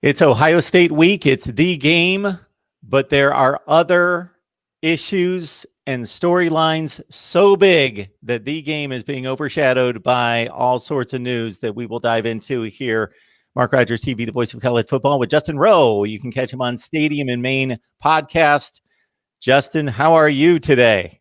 It's Ohio State week. It's the game, but there are other issues and storylines so big that the game is being overshadowed by all sorts of news that we will dive into here. Mark Rogers TV, the voice of college football, with Justin Rowe. You can catch him on Stadium in Maine podcast. Justin, how are you today?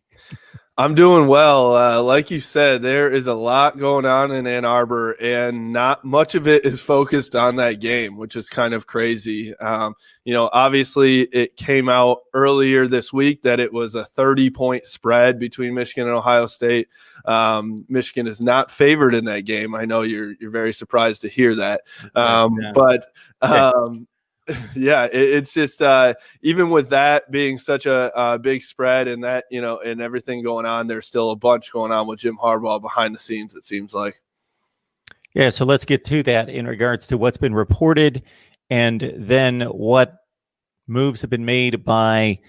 I'm doing well. Like you said, there is a lot going on in Ann Arbor, and not much of it is focused on that game, which is kind of crazy. Obviously it came out earlier this week that it was a 30-point spread between Michigan and Ohio State. Michigan is not favored in that game. I know you're very surprised to hear that. Yeah, it's just even with that being such a big spread and that, and everything going on, there's still a bunch going on with Jim Harbaugh behind the scenes, it seems like. Yeah, so let's get to that in regards to what's been reported and then what moves have been made by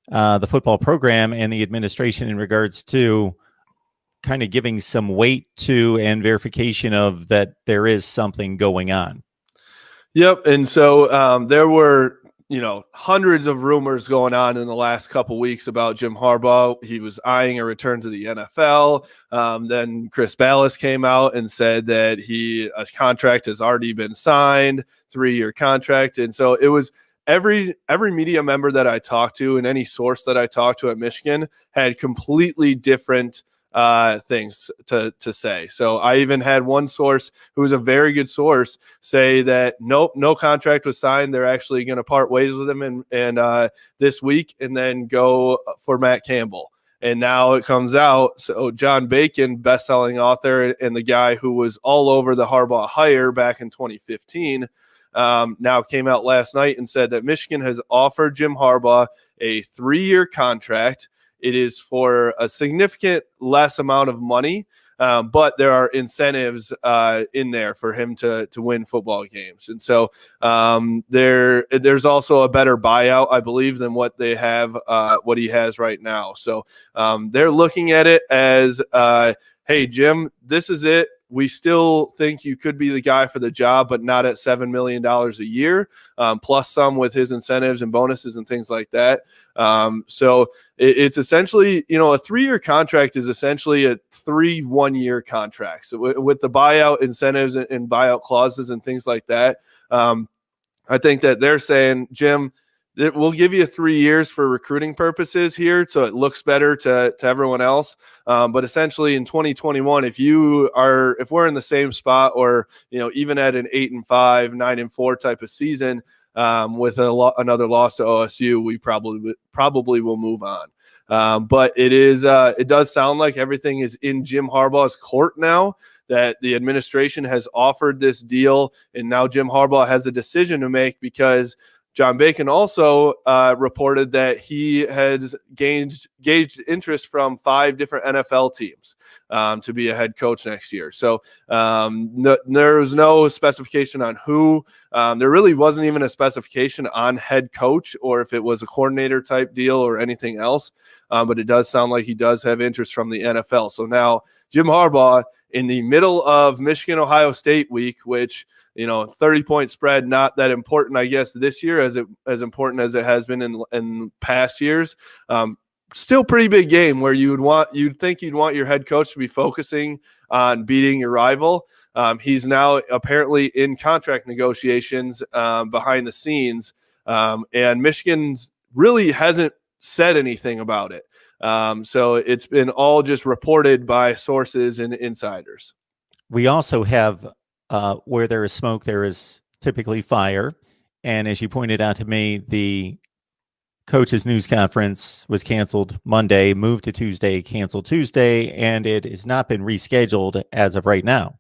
the football program and the administration in regards to kind of giving some weight to and verification of that there is something going on. Yep. And so there were, hundreds of rumors going on in the last couple weeks about Jim Harbaugh. He was eyeing a return to the NFL. Then Chris Ballas came out and said that a contract has already been signed, 3-year contract. And so it was every media member that I talked to and any source that I talked to at Michigan had completely different things to say. So I even had one source who was a very good source say that nope, no contract was signed. They're actually going to part ways with him and this week and then go for Matt Campbell. And now it comes out. So John Bacon, best-selling author and the guy who was all over the Harbaugh hire back in 2015, now came out last night and said that Michigan has offered Jim Harbaugh a 3-year contract. It is for a significant less amount of money, but there are incentives in there for him to win football games. And so there's also a better buyout, I believe, than what they have, what he has right now. So they're looking at it as, hey, Jim, this is it. We still think you could be the guy for the job, but not at $7 million a year, plus some with his incentives and bonuses and things like that. So it's essentially, a 3-year contract is essentially a 3 1-year contracts. So with the buyout incentives and buyout clauses and things like that. I think that they're saying, Jim, we'll give you 3 years for recruiting purposes here, so it looks better to everyone else. But essentially, in 2021, if we're in the same spot, or even at an 8-5, 9-4 type of season, with another loss to OSU, we probably will move on. But it does sound like everything is in Jim Harbaugh's court now, that the administration has offered this deal, and now Jim Harbaugh has a decision to make, because John Bacon also reported that he has gauged interest from 5 different NFL teams to be a head coach next year. So there was no specification on who. There really wasn't even a specification on head coach or if it was a coordinator type deal or anything else. But it does sound like he does have interest from the NFL. So now Jim Harbaugh, in the middle of Michigan-Ohio State week, which 30-point spread, not that important, I guess, this year as important as it has been in past years. Still pretty big game where you'd think you'd want your head coach to be focusing on beating your rival. He's now apparently in contract negotiations behind the scenes, and Michigan really hasn't said anything about it. So it's been all just reported by sources and insiders. We also have where there is smoke, there is typically fire. And as you pointed out to me, the coach's news conference was canceled Monday, moved to Tuesday, canceled Tuesday, and it has not been rescheduled as of right now.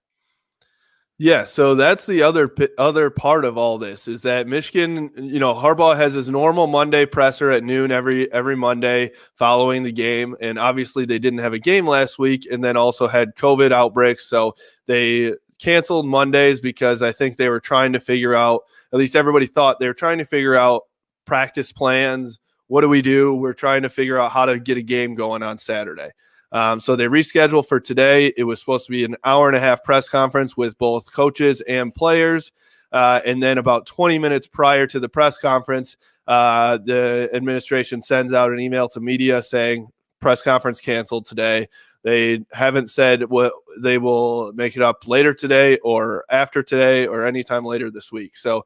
Yeah, so that's the other part of all this, is that Michigan, Harbaugh has his normal Monday presser at noon every Monday following the game, and obviously they didn't have a game last week, and then also had COVID outbreaks, so they canceled Mondays because I think they were trying to figure out, at least everybody thought they were trying to figure out practice plans. What do we do? We're trying to figure out how to get a game going on Saturday. So they rescheduled for today. It was supposed to be an hour-and-a-half press conference with both coaches and players. And then about 20 minutes prior to the press conference, the administration sends out an email to media saying press conference canceled today. They haven't said what they will make it up later today or after today or anytime later this week. So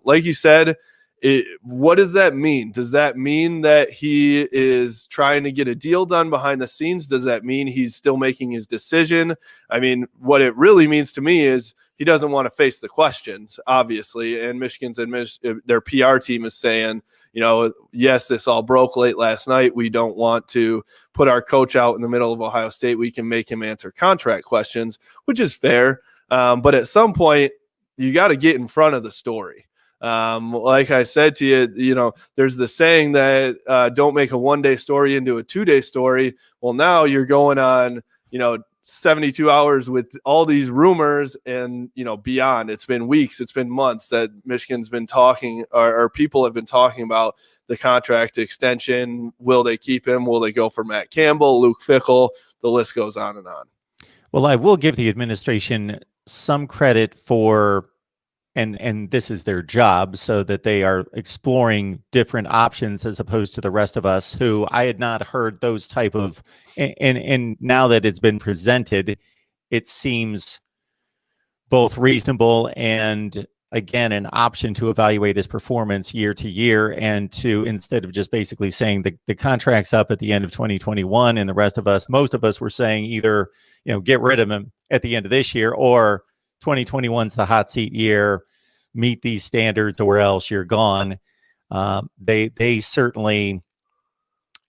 like you said, what does that mean? Does that mean that he is trying to get a deal done behind the scenes? Does that mean he's still making his decision? I mean, what it really means to me is he doesn't want to face the questions, obviously. And Michigan's their PR team is saying, yes, this all broke late last night. We don't want to put our coach out in the middle of Ohio State. We can make him answer contract questions, which is fair. But at some point, you got to get in front of the story. Like I said to you, there's the saying that don't make a one-day story into a two-day story. Well, now you're going on, 72 hours with all these rumors and, beyond. It's been weeks, it's been months that Michigan's been talking or people have been talking about the contract extension. Will they keep him? Will they go for Matt Campbell, Luke Fickell? The list goes on and on. Well, I will give the administration some credit for and this is their job, so that they are exploring different options as opposed to the rest of us who I had not heard those type of, and now that it's been presented, it seems both reasonable and again an option to evaluate his performance year to year, and to, instead of just basically saying the contract's up at the end of 2021 and the rest of us, most of us were saying either get rid of him at the end of this year, or 2021's the hot seat year, meet these standards or else you're gone. They certainly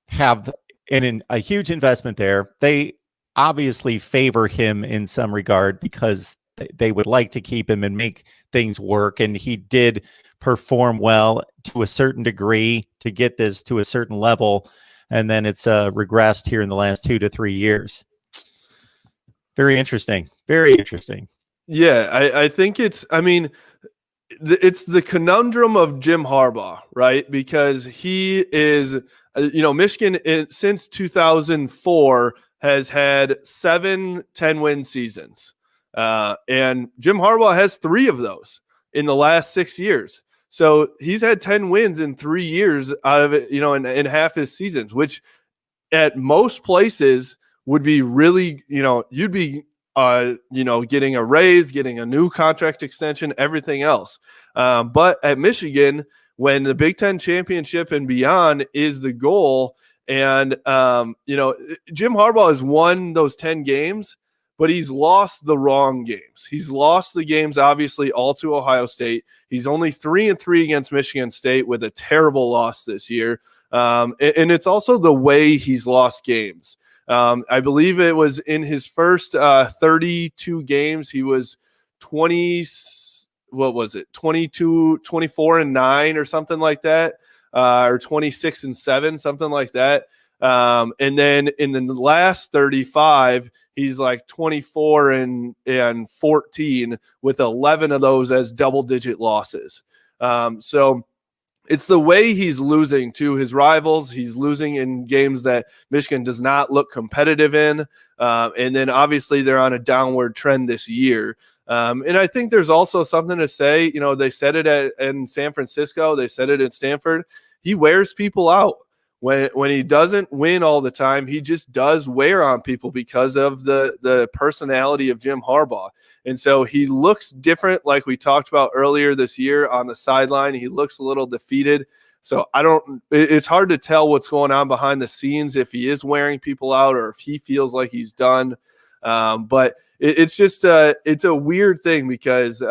have a huge investment there. They obviously favor him in some regard because they would like to keep him and make things work. And he did perform well to a certain degree to get this to a certain level. And then it's regressed here in the last 2 to 3 years. Very interesting. Very interesting. Yeah, I think it's the conundrum of Jim Harbaugh, right? Because he is, Michigan since 2004 has had 7 10-win seasons. And Jim Harbaugh has 3 of those in the last 6 years. So he's had 10 wins in 3 years out of it, in half his seasons, which at most places would be really, you'd be getting a raise, getting a new contract extension, everything else. But at Michigan, when the Big Ten championship and beyond is the goal, and, Jim Harbaugh has won those 10 games, but he's lost the wrong games. He's lost the games, obviously, all to Ohio State. He's only 3-3 against Michigan State with a terrible loss this year. And it's also the way he's lost games. I believe it was in his first 32 games, he was 24-9 or something like that, or 26-7, something like that. And then in the last 35, he's like 24-14 with 11 of those as double-digit losses. So it's the way he's losing to his rivals. He's losing in games that Michigan does not look competitive in. And then obviously they're on a downward trend this year. And I think there's also something to say, they said it in San Francisco. They said it at Stanford. He wears people out. When he doesn't win all the time, he just does wear on people because of the personality of Jim Harbaugh. And so he looks different, like we talked about earlier this year on the sideline. He looks a little defeated. So it's hard to tell what's going on behind the scenes, if he is wearing people out or if he feels like he's done. But it's just it's a weird thing because,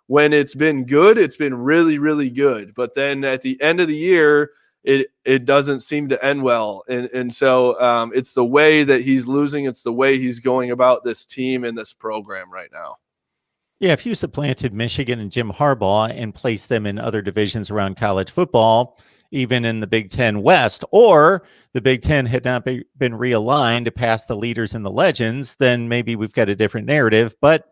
when it's been good, it's been really, really good. But then at the end of the year, it doesn't seem to end well. And so it's the way that he's losing. It's the way he's going about this team and this program right now. Yeah, if you supplanted Michigan and Jim Harbaugh and placed them in other divisions around college football, even in the Big Ten West, or the Big Ten had not been realigned past the leaders and the legends, then maybe we've got a different narrative. But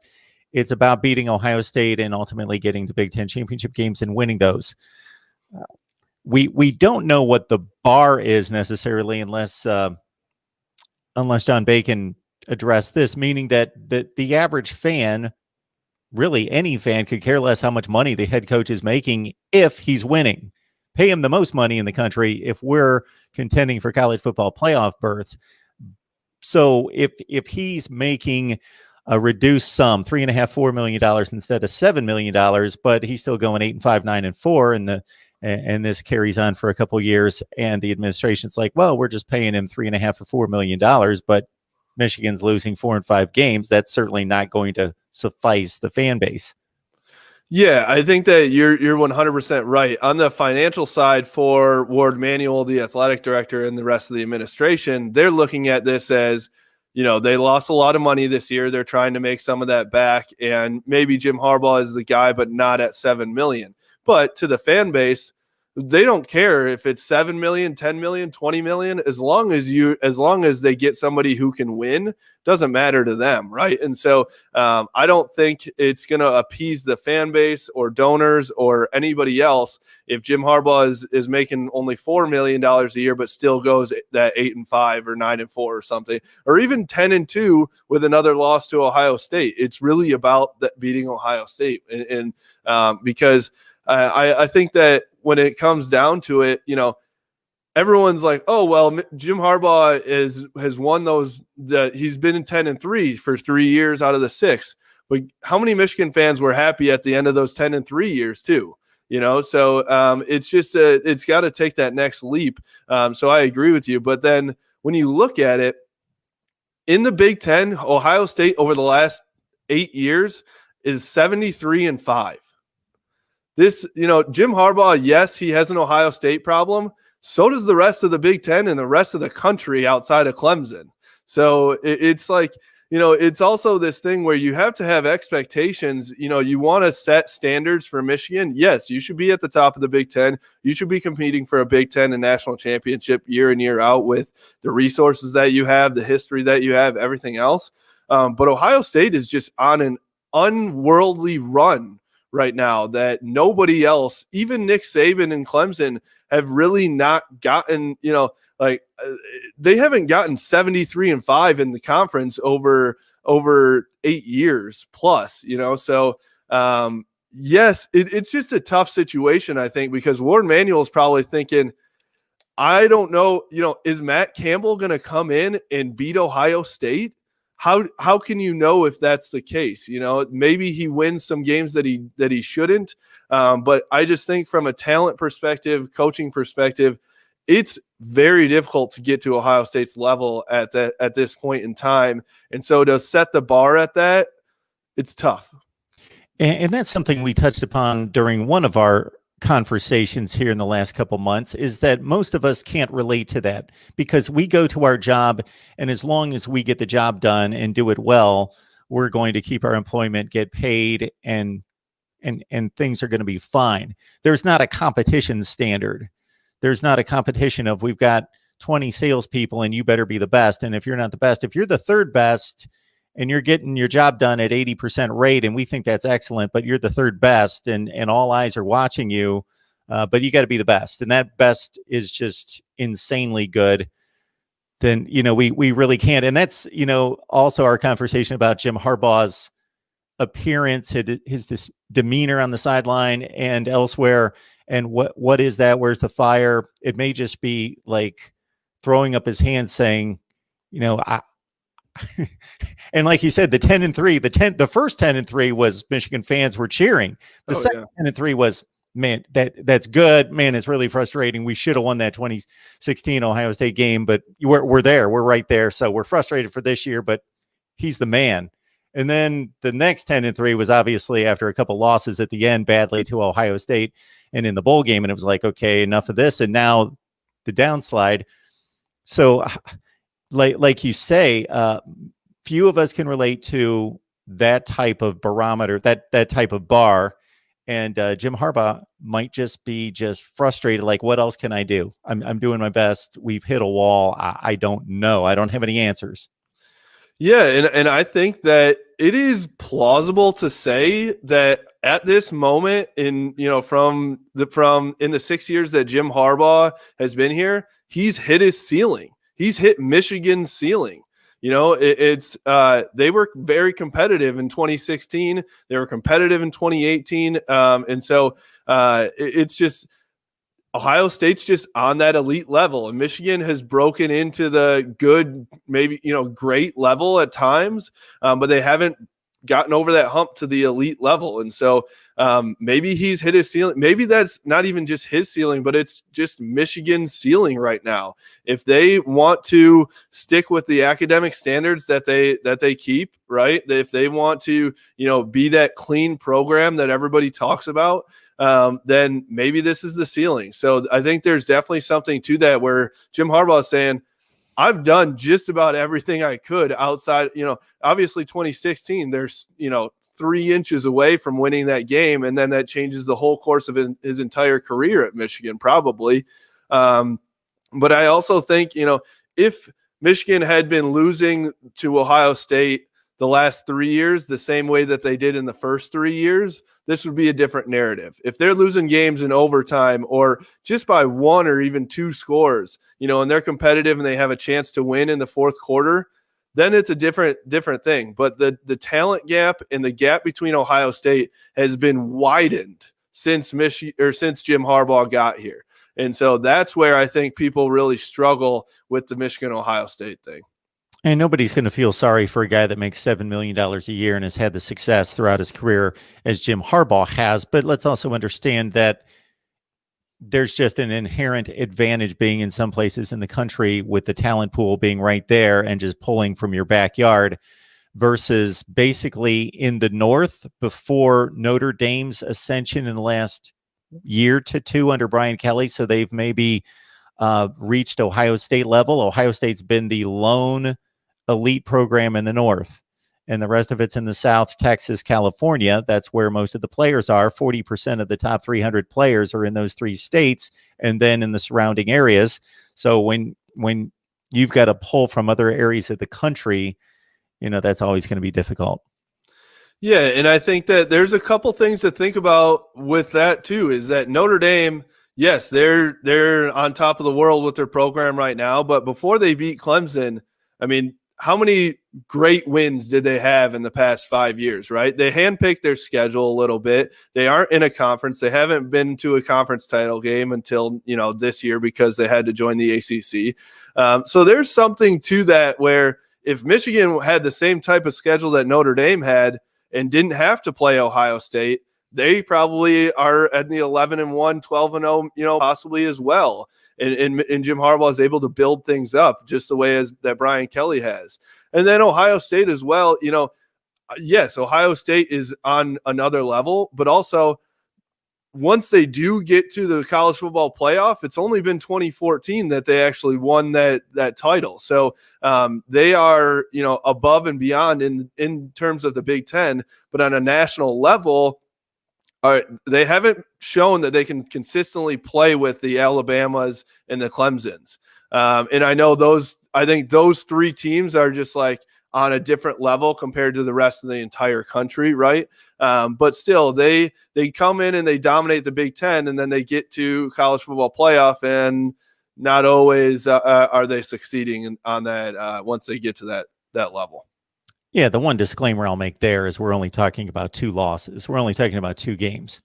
it's about beating Ohio State and ultimately getting to Big Ten championship games and winning those. We don't know what the bar is necessarily unless John Bacon addressed this, meaning that the average fan really any fan could care less how much money the head coach is making if he's winning. Pay him the most money in the country if we're contending for college football playoff berths. So if he's making a reduced sum, $3.5–4 million instead of $7 million, but he's still going 8-5, 9-4, and this carries on for a couple of years, and the administration's like, well, we're just paying him $3.5–4 million, but Michigan's losing 4 and 5 games. That's certainly not going to suffice the fan base. Yeah, I think that you're 100% right. On the financial side for Ward Manuel, the athletic director, and the rest of the administration, they're looking at this as, they lost a lot of money this year. They're trying to make some of that back, and maybe Jim Harbaugh is the guy, but not at $7 million. But to the fan base, they don't care if it's 7 million, 10 million, 20 million, as long as they get somebody who can win, doesn't matter to them. Right. And so I don't think it's going to appease the fan base or donors or anybody else if Jim Harbaugh is making only $4 million a year, but still goes that 8-5 or 9-4 or something, or even 10-2 with another loss to Ohio State. It's really about that beating Ohio State. And because I think that when it comes down to it, everyone's like, oh, well, Jim Harbaugh has won those. He's been in 10-3 for 3 years out of the 6. But how many Michigan fans were happy at the end of those 10-3 years too? So it's just it's got to take that next leap. So I agree with you. But then when you look at it in the Big Ten, Ohio State over the last 8 years is 73-5. This, Jim Harbaugh, yes, he has an Ohio State problem. So does the rest of the Big Ten and the rest of the country outside of Clemson. So it's like, it's also this thing where you have to have expectations. You want to set standards for Michigan. Yes, you should be at the top of the Big Ten. You should be competing for a Big Ten and national championship year in, year out with the resources that you have, the history that you have, everything else. But Ohio State is just on an unworldly run right now that nobody else, even Nick Saban and Clemson, have really not gotten, they haven't gotten 73-5 in the conference over 8 years plus, So, yes, it's just a tough situation, I think, because Ward Manuel is probably thinking, I don't know, is Matt Campbell going to come in and beat Ohio State? How can you know if that's the case? Maybe he wins some games that he shouldn't. But I just think from a talent perspective, coaching perspective, it's very difficult to get to Ohio State's level at this point in time. And so to set the bar at that, it's tough. And that's something we touched upon during one of our conversations here in the last couple months, is that most of us can't relate to that because we go to our job, and as long as we get the job done and do it well, we're going to keep our employment, get paid, and things are going to be fine. There's not a competition standard. There's not a competition of we've got 20 salespeople and you better be the best. And if you're not the best, if you're the third best and you're getting your job done at 80% rate, and we think that's excellent, but you're the third best and all eyes are watching you, but you got to be the best. And that best is just insanely good. Then, we really can't. And that's, also our conversation about Jim Harbaugh's appearance, his demeanor on the sideline and elsewhere. And what is that? Where's the fire? It may just be like throwing up his hands saying, and like you said, the 10-3, the first 10-3 was Michigan fans were cheering. The second 10-3 was, man, that's good. Man, it's really frustrating. We should have won that 2016 Ohio State game, but we're there. We're right there. So we're frustrated for this year, but he's the man. And then the next 10-3 was obviously after a couple losses at the end, badly to Ohio State and in the bowl game. And it was like, okay, enough of this. And now the downslide. So like you say, few of us can relate to that type of barometer, that type of bar. And Jim Harbaugh might just be frustrated. Like, what else can I do? I'm doing my best. We've hit a wall. I don't know. I don't have any answers. Yeah, and I think that it is plausible to say that at this moment in the 6 years that Jim Harbaugh has been here, he's hit his ceiling. He's hit Michigan's ceiling. It's they were very competitive in 2016. They were competitive in 2018. And so it's just Ohio State's just on that elite level, and Michigan has broken into the good, maybe, great level at times, but they haven't gotten over that hump to the elite level. And so maybe he's hit his ceiling. Maybe that's not even just his ceiling, but it's just Michigan's ceiling right now. If they want to stick with the academic standards that they keep, right? If they want to, be that clean program that everybody talks about, then maybe this is the ceiling. So I think there's definitely something to that, where Jim Harbaugh is saying, I've done just about everything I could outside, obviously 2016, there's, 3 inches away from winning that game. And then that changes the whole course of his entire career at Michigan, probably. But I also think, if Michigan had been losing to Ohio State the last 3 years the same way that they did in the first 3 years, this would be a different narrative. If they're losing games in overtime or just by 1 or even 2 scores, and they're competitive and they have a chance to win in the fourth quarter, then it's a different thing. But the talent gap and the gap between Ohio State has been widened since Jim Harbaugh got here. And so that's where I think people really struggle with the Michigan-Ohio State thing. And nobody's going to feel sorry for a guy that makes $7 million a year and has had the success throughout his career as Jim Harbaugh has. But let's also understand that there's just an inherent advantage being in some places in the country with the talent pool being right there and just pulling from your backyard, versus basically in the North before Notre Dame's ascension in the last year to 2 under Brian Kelly. So they've maybe reached Ohio State level. Ohio State's been the lone elite program in the North, and the rest of it's in the South, Texas, California. That's where most of the players are. 40% of the top 300 players are in those 3 states, and then in the surrounding areas. So when you've got to pull from other areas of the country, that's always going to be difficult. Yeah, and I think that there's a couple things to think about with that too, is that Notre Dame, yes, they're on top of the world with their program right now, but before they beat Clemson, I mean, how many great wins did they have in the past 5 years, right? They handpicked their schedule a little bit. They aren't in a conference. They haven't been to a conference title game until, this year, because they had to join the ACC. So there's something to that, where if Michigan had the same type of schedule that Notre Dame had and didn't have to play Ohio State, they probably are at the 11-1, 12-0, possibly as well. And Jim Harbaugh is able to build things up just the way that Brian Kelly has. And then Ohio State as well, yes, Ohio State is on another level, but also once they do get to the college football playoff, it's only been 2014 that they actually won that title. So they are, above and beyond in terms of the Big Ten, but on a national level, they haven't shown that they can consistently play with the Alabamas and the Clemsons. And I think those 3 teams are just like on a different level compared to the rest of the entire country, right? But still, they come in and they dominate the Big Ten, and then they get to college football playoff, and not always are they succeeding on that once they get to that level. Yeah, the one disclaimer I'll make there is we're only talking about 2 losses. We're only talking about 2 games.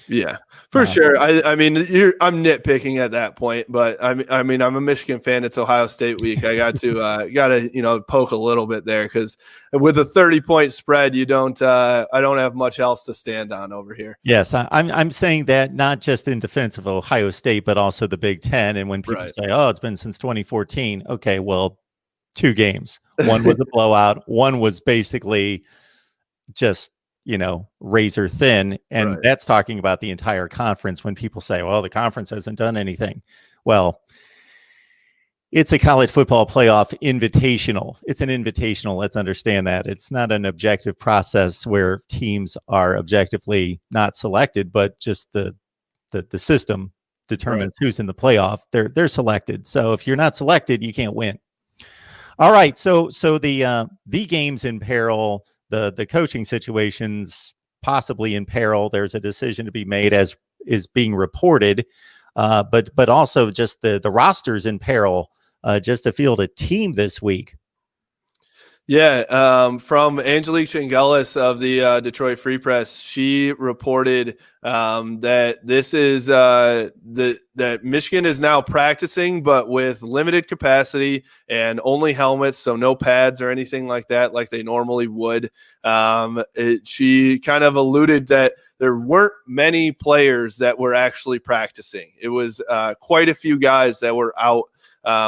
Yeah, for sure. I mean, I'm nitpicking at that point, but I mean, I'm a Michigan fan. It's Ohio State week. I got to poke a little bit there, because with a 30-point spread, I don't have much else to stand on over here. Yes, I'm saying that not just in defense of Ohio State, but also the Big Ten. And when people say, "Oh, it's been since 2014," okay, well, 2 games. One was a blowout. One was basically just, razor thin. And that's talking about the entire conference. When people say, well, the conference hasn't done anything. Well, it's a college football playoff invitational. It's an invitational. Let's understand that. It's not an objective process where teams are objectively not selected, but just the system determines who's in the playoff. They're selected. So if you're not selected, you can't win. All right, so the game's in peril, the coaching situation's possibly in peril. There's a decision to be made, as is being reported, but also just the roster's in peril, just to field a team this week. Yeah, from Angelique Chingelis of the Detroit Free Press, she reported that this is that Michigan is now practicing, but with limited capacity and only helmets, so no pads or anything like that, like they normally would. She kind of alluded that there weren't many players that were actually practicing. It was quite a few guys that were out,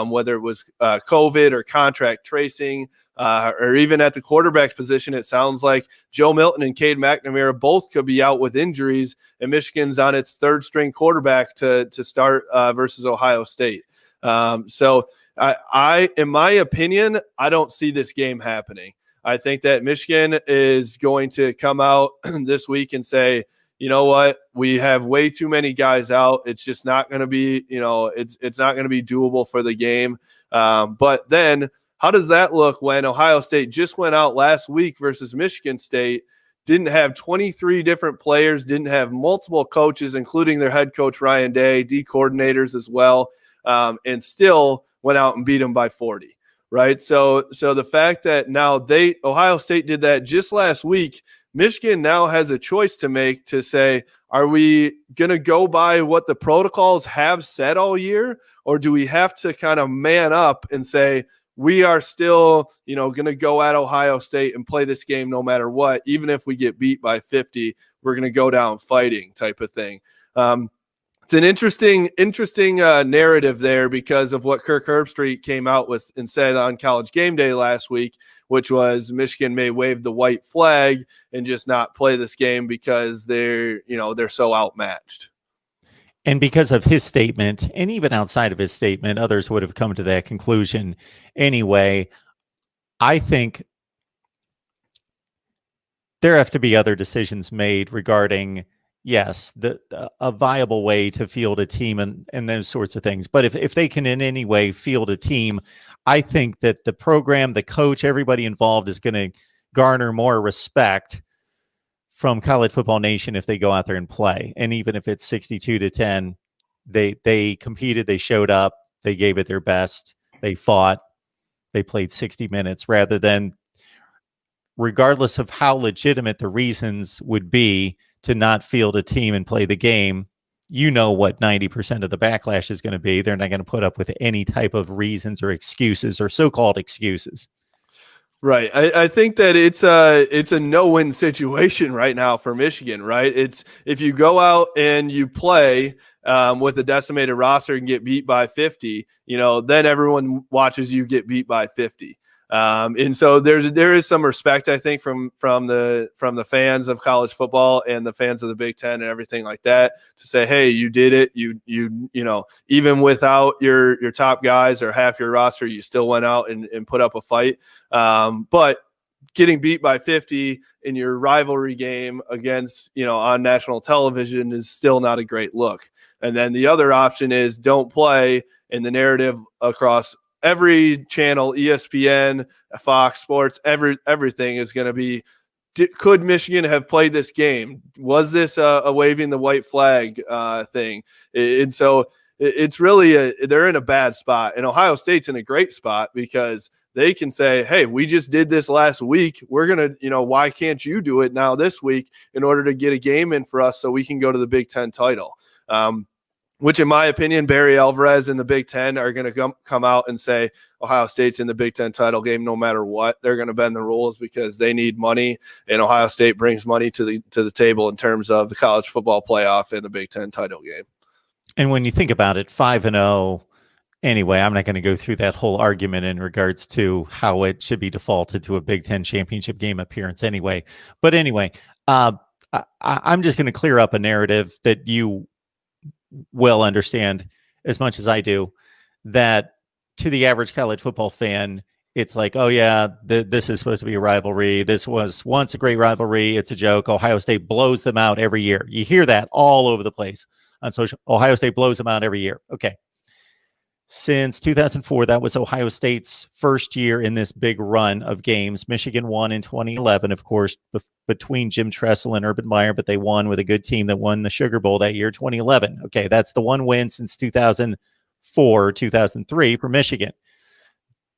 whether it was COVID or contract tracing. Or even at the quarterback position, it sounds like Joe Milton and Cade McNamara both could be out with injuries, and Michigan's on its third string quarterback to start versus Ohio State. So I, in my opinion, I don't see this game happening. I think that Michigan is going to come out this week and say, you know what, we have way too many guys out. It's just not going to be, it's not going to be doable for the game. But then, how does that look when Ohio State just went out last week versus Michigan State, didn't have 23 different players, didn't have multiple coaches, including their head coach, Ryan Day, D coordinators as well, and still went out and beat them by 40, right? So the fact that now Ohio State did that just last week, Michigan now has a choice to make to say, are we going to go by what the protocols have said all year, or do we have to kind of man up and say, we are still, going to go at Ohio State and play this game no matter what. Even if we get beat by 50, we're going to go down fighting type of thing. It's an interesting narrative there because of what Kirk Herbstreit came out with and said on College Game Day last week, which was Michigan may wave the white flag and just not play this game because they're so outmatched. And because of his statement, and even outside of his statement, others would have come to that conclusion anyway. I think there have to be other decisions made regarding, yes, a viable way to field a team and those sorts of things. But if they can in any way field a team, I think that the program, the coach, everybody involved is going to garner more respect from College Football Nation if they go out there and play. And even if it's 62-10, they competed, they showed up, they gave it their best, they fought, they played 60 minutes rather than, regardless of how legitimate the reasons would be to not field a team and play the game, what 90% of the backlash is going to be. They're not going to put up with any type of reasons or excuses or so-called excuses. Right. I think that it's a no-win situation right now for Michigan, right? It's if you go out and you play with a decimated roster and get beat by 50, then everyone watches you get beat by 50. And so there is some respect, I think, from the fans of college football and the fans of the Big Ten and everything like that to say, hey, you did it. You even without your top guys or half your roster, you still went out and put up a fight. But getting beat by 50 in your rivalry game against, on national television is still not a great look. And then the other option is don't play, and the narrative across every channel, ESPN, Fox Sports, everything is going to be, could Michigan have played this game? Was this a waving the white flag thing? And so it's really they're in a bad spot. And Ohio State's in a great spot because they can say, hey, we just did this last week. We're going to, why can't you do it now this week in order to get a game in for us so we can go to the Big Ten title? Which, in my opinion, Barry Alvarez and the Big Ten are going to come out and say Ohio State's in the Big Ten title game no matter what. They're going to bend the rules because they need money, and Ohio State brings money to the table in terms of the college football playoff and the Big Ten title game. And when you think about it, 5-0, anyway, I'm not going to go through that whole argument in regards to how it should be defaulted to a Big Ten championship game appearance anyway. But anyway, I'm just going to clear up a narrative that you will understand as much as I do, that to the average college football fan, it's like, oh yeah, this is supposed to be a rivalry. This was once a great rivalry. It's a joke. Ohio State blows them out every year. You hear that all over the place on social. Ohio State blows them out every year. Okay. Since 2004, that was Ohio State's first year in this big run of games. Michigan won in 2011, of course, between Jim Tressel and Urban Meyer, but they won with a good team that won the Sugar Bowl that year, 2011. Okay, that's the one win since 2004, 2003 for Michigan.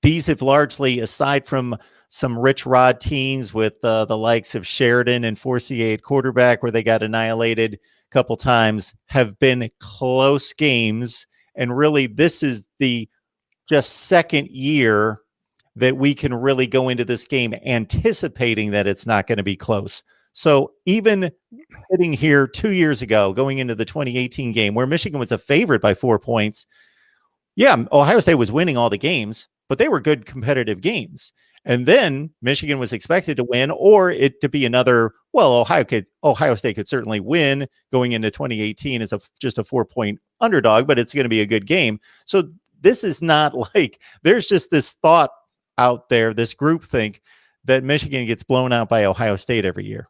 These have largely, aside from some rich rod teams with the likes of Sheridan and Forcier at quarterback, where they got annihilated a couple times, have been close games. And really, this is the just second year that we can really go into this game anticipating that it's not going to be close. So even sitting here 2 years ago, going into the 2018 game where Michigan was a favorite by 4 points, yeah, Ohio State was winning all the games, but they were good competitive games. And then Michigan was expected to win, or it to be another, well, Ohio State could certainly win going into 2018 as just a 4-point underdog, but it's going to be a good game. So this is not like there's just this thought out there, this groupthink that Michigan gets blown out by Ohio State every year.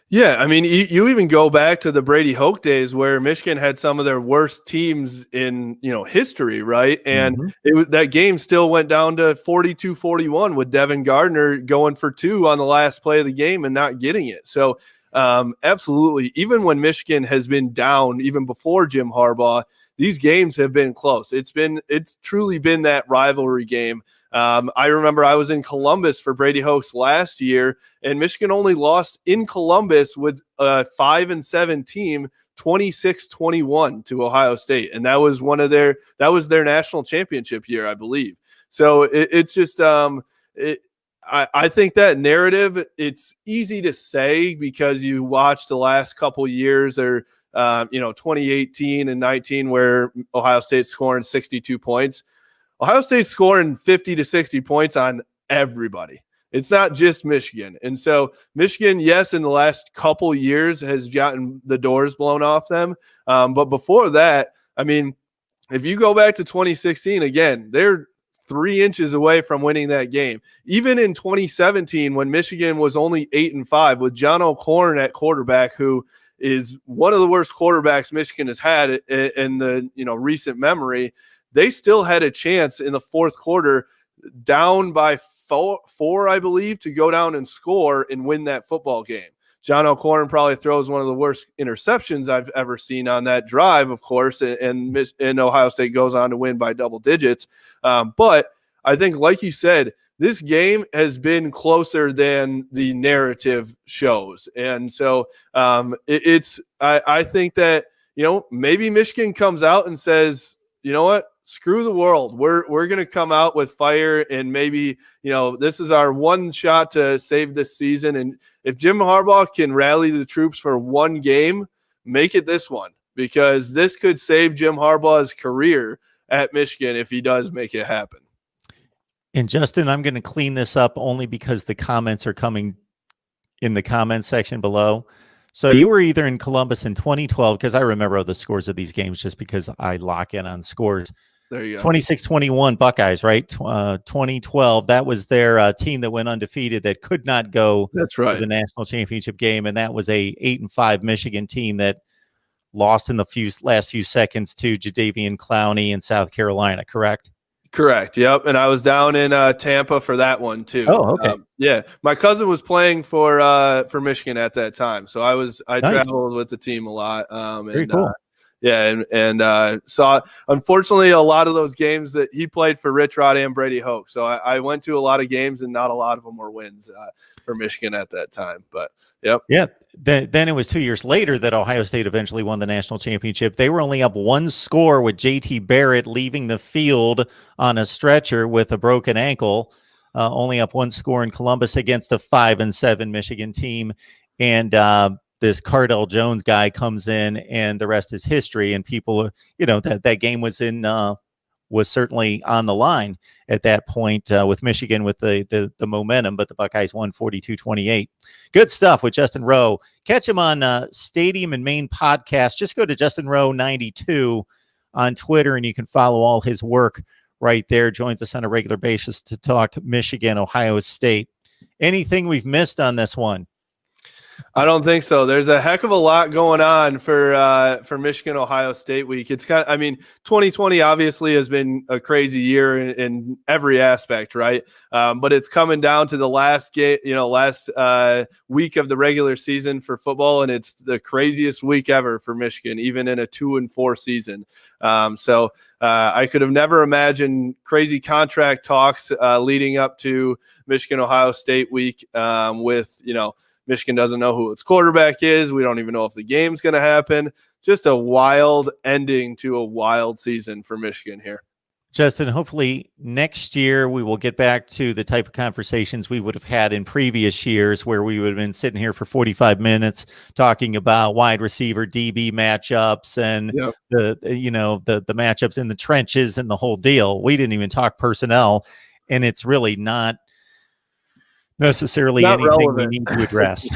Yeah, I mean, you even go back to the Brady Hoke days where Michigan had some of their worst teams in history, right? And that game still went down to 42-41 with Devin Gardner going for 2 on the last play of the game and not getting it. So absolutely, even when Michigan has been down, even before Jim Harbaugh, these games have been close. It's truly been that rivalry game. I remember I was in Columbus for Brady Hoke's last year, and Michigan only lost in Columbus with a 5-7 team, 26-21 to Ohio State, and that was their national championship year, I believe. So it's just I think that narrative, it's easy to say because you watch the last couple years, or 2018 and 19, where Ohio State's scoring 62 points. Ohio State's scoring 50 to 60 points on everybody. It's not just Michigan. And so Michigan, yes, in the last couple years has gotten the doors blown off them. But before that, I mean, if you go back to 2016, again, they're 3 inches away from winning that game. Even in 2017, when Michigan was only 8-5 with John O'Korn at quarterback, who is one of the worst quarterbacks Michigan has had in the recent memory, they still had a chance in the fourth quarter, down by four, I believe, to go down and score and win that football game. John O'Korn probably throws one of the worst interceptions I've ever seen on that drive, of course, and Ohio State goes on to win by double digits. But I think, like you said, this game has been closer than the narrative shows. And so I think that, maybe Michigan comes out and says, you know what? Screw the world. We're going to come out with fire, and maybe, this is our one shot to save this season. And if Jim Harbaugh can rally the troops for one game, make it this one, because this could save Jim Harbaugh's career at Michigan if he does make it happen. And Justin, I'm going to clean this up only because the comments are coming in the comments section below. So you were either in Columbus in 2012, because I remember the scores of these games just because I lock in on scores. There you go. 26-21 Buckeyes, right? 2012, that was their team that went undefeated that could not go to the national championship game, and that was a 8-5 Michigan team that lost in the last few seconds to Jadeveon Clowney in South Carolina, correct? Correct. Yep. And I was down in Tampa for that one too. Oh, okay. Yeah. My cousin was playing for Michigan at that time. So I traveled with the team a lot. Very cool. And saw, unfortunately, a lot of those games that he played for Rich Rod and Brady Hoke. So I went to a lot of games, and not a lot of them were wins for Michigan at that time. But yep. Yeah. Then it was 2 years later that Ohio State eventually won the national championship. They were only up 1 score with J.T. Barrett leaving the field on a stretcher with a broken ankle. Only up 1 score in Columbus against a 5-7 Michigan team. And this Cardell Jones guy comes in, and the rest is history. And people, that game was certainly on the line at that point with Michigan with the momentum, but the Buckeyes won 42-28. Good stuff with Justin Rowe. Catch him on Stadium and Main podcast. Just go to Justin Rowe 92 on Twitter, and you can follow all his work right there. Joins us on a regular basis to talk Michigan, Ohio State. Anything we've missed on this one? I don't think so. There's a heck of a lot going on for Michigan Ohio State week. It's I mean, 2020 obviously has been a crazy year in every aspect, right? But it's coming down to the last game, last week of the regular season for football, and it's the craziest week ever for Michigan, even in a 2-4 season. So I could have never imagined crazy contract talks leading up to Michigan Ohio State week with Michigan doesn't know who its quarterback is. We don't even know if the game's going to happen. Just a wild ending to a wild season for Michigan here. Justin, hopefully next year we will get back to the type of conversations we would have had in previous years where we would have been sitting here for 45 minutes talking about wide receiver DB matchups and the matchups in the trenches and the whole deal. We didn't even talk personnel, and it's really not necessarily anything relevant. We need to address.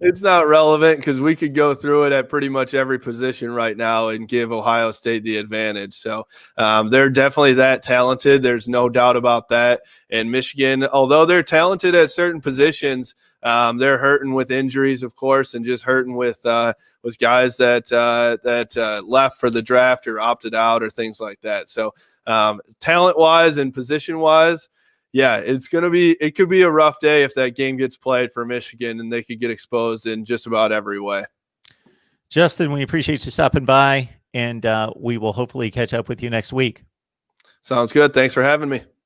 It's not relevant because we could go through it at pretty much every position right now and give Ohio State the advantage. So they're definitely that talented. There's no doubt about that. And Michigan, although they're talented at certain positions, they're hurting with injuries, of course, and just hurting with guys that left for the draft or opted out or things like that. So talent-wise and position-wise, yeah, it could be a rough day if that game gets played for Michigan and they could get exposed in just about every way. Justin, we appreciate you stopping by, and we will hopefully catch up with you next week. Sounds good. Thanks for having me.